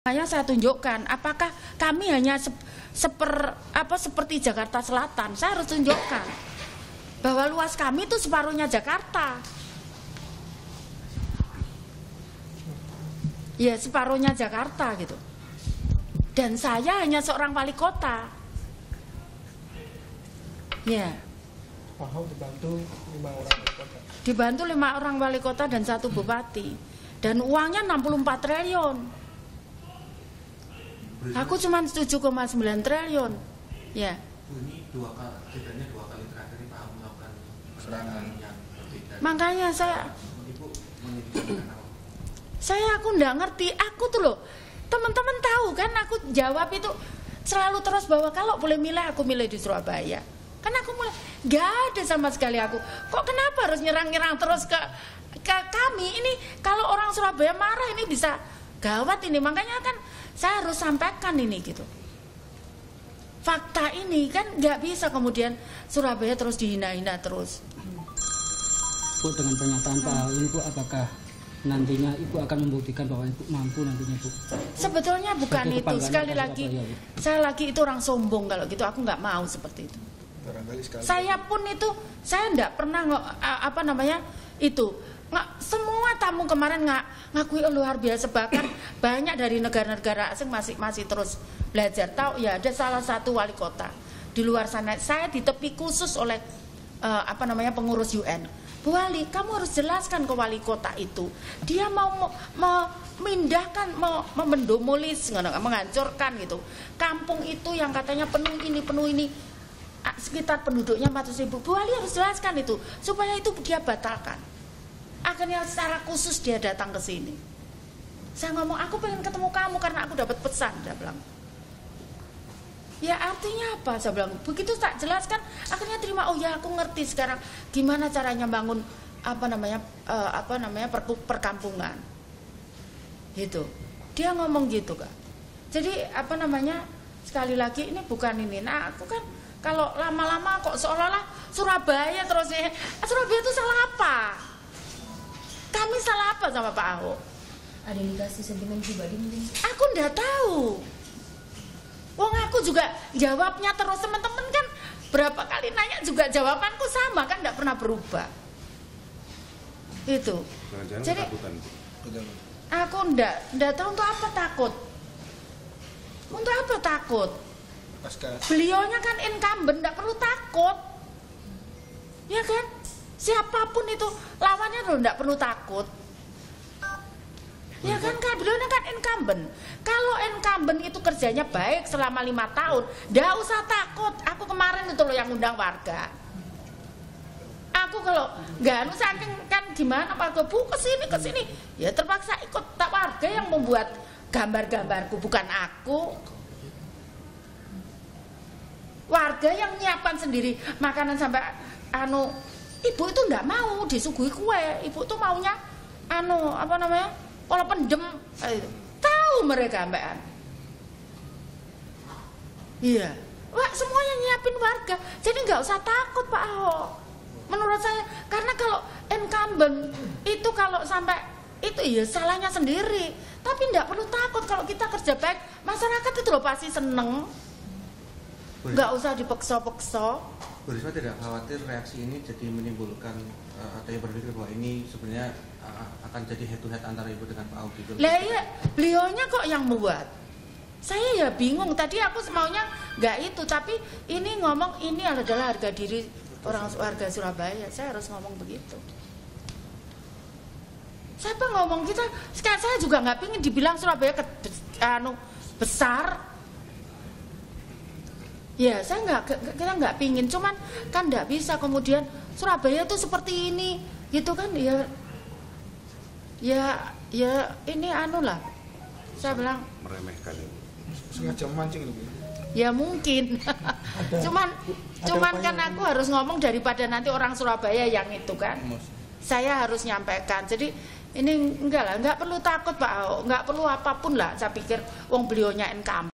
Makanya saya tunjukkan, apakah kami hanya seperti Jakarta Selatan. Saya harus tunjukkan bahwa luas kami itu separuhnya Jakarta. Ya, separuhnya Jakarta gitu. Dan saya hanya seorang wali kota. Ya. Pak Ahok dibantu 5 orang wali kota. Dibantu 5 orang wali kota dan 1 bupati. Dan uangnya 64 triliun. Aku cuma 7,9 triliun. Ya. Ini setidaknya 2 kali terakhir Pak Ahok melakukan serangan yang berbeda. Makanya Ibu menyedihkan apa? aku nggak ngerti. Aku tuh loh, teman-teman tahu kan, aku jawab itu selalu terus bahwa kalau boleh milih aku milih di Surabaya. Kan aku mulai nggak ada sama sekali aku. Kok kenapa harus nyerang-nyerang terus ke kami? Ini kalau orang Surabaya marah ini bisa gawat ini. Makanya kan saya harus sampaikan ini gitu. Fakta ini kan nggak bisa kemudian Surabaya terus dihina-hina terus. Bu, dengan pernyataan Pak Ahok ini, Bu, apakah nantinya Ibu akan membuktikan bahwa Ibu mampu nantinya, Bu? Sebetulnya bukan itu. Sekali lagi, ya, saya lagi itu orang sombong kalau gitu. Aku nggak mau seperti itu. Saya pun itu, saya nggak pernah itu. Semua tamu kemarin ngakui luar biasa, bahkan banyak dari negara-negara asing masih terus belajar. Tahu ya, ada salah satu wali kota di luar sana, saya di tepi khusus oleh pengurus UN. Bu Wali, kamu harus jelaskan ke wali kota itu, dia mau memindahkan, mendemolis, menghancurkan gitu kampung itu yang katanya penuh ini, sekitar penduduknya 400.000. Bu Wali harus jelaskan itu supaya itu dia batalkan. Akhirnya secara khusus dia datang ke sini. Saya ngomong, aku pengen ketemu kamu karena aku dapat pesan. Dia bilang, ya artinya apa? Saya bilang, begitu tak jelaskan, akhirnya terima. Oh ya, aku ngerti sekarang gimana caranya bangun perkampungan. Gitu. Dia ngomong gitu, Kak. Jadi sekali lagi ini bukan ini. Nah, aku kan kalau lama-lama kok seolah-olah Surabaya terus Surabaya itu salah apa? Kami salah apa sama Pak Ahok? Ada indikasi sentimen pribadi mungkin? Aku nggak tahu. Wong aku juga jawabnya terus, teman-teman kan berapa kali nanya juga jawabanku sama kan, nggak pernah berubah. Itu. Jadi aku nggak tahu untuk apa takut. Untuk apa takut? Beliaunya kan incumbent, nggak perlu takut. Ya kan? Siapapun itu lawannya loh, nggak perlu takut. Ya kan, beliaunya kan incumbent. Kalau incumbent itu kerjanya baik selama 5 tahun, nggak usah takut. Aku kemarin itu loh yang undang warga. Aku kalau nggak saking kan gimana warga, Bu kesini, ya terpaksa ikut. Tak warga yang membuat gambar-gambarku, bukan aku. Warga yang nyiapkan sendiri makanan sampai ibu itu nggak mau disuguhi kue. Ibu tuh maunya kalau pendem. Tahu mereka mbak. Iya. Wah, semuanya nyiapin warga. Jadi nggak usah takut Pak Ahok. Menurut saya, karena kalau incumbent itu kalau sampai itu ya salahnya sendiri. Tapi nggak perlu takut kalau kita kerja baik. Masyarakat itu loh pasti seneng. Nggak usah dipeksa-peksa. Bu Risma tidak khawatir reaksi ini jadi menimbulkan atau yang berpikir bahwa ini sebenarnya akan jadi head to head antara Ibu dengan Pak Ahok gitu? Lah iya, beliaunya kok yang membuat. Saya ya bingung. Tadi aku maunya nggak itu, tapi ini ngomong ini adalah harga diri warga Surabaya. Saya harus ngomong begitu. Siapa ngomong kita? Saya juga nggak pingin dibilang Surabaya besar. Ya, kita nggak pingin, cuman kan nggak bisa kemudian Surabaya tuh seperti ini, gitu kan? Ya ini lah. Saya bilang meremehkan ini. Sengaja mancing itu. Ya mungkin. cuman kan aku harus ngomong daripada nanti orang Surabaya yang itu kan. Saya harus nyampaikan. Jadi ini enggak perlu takut Pak Ahok, nggak perlu apapun lah. Saya pikir wong beliaunya incumbent.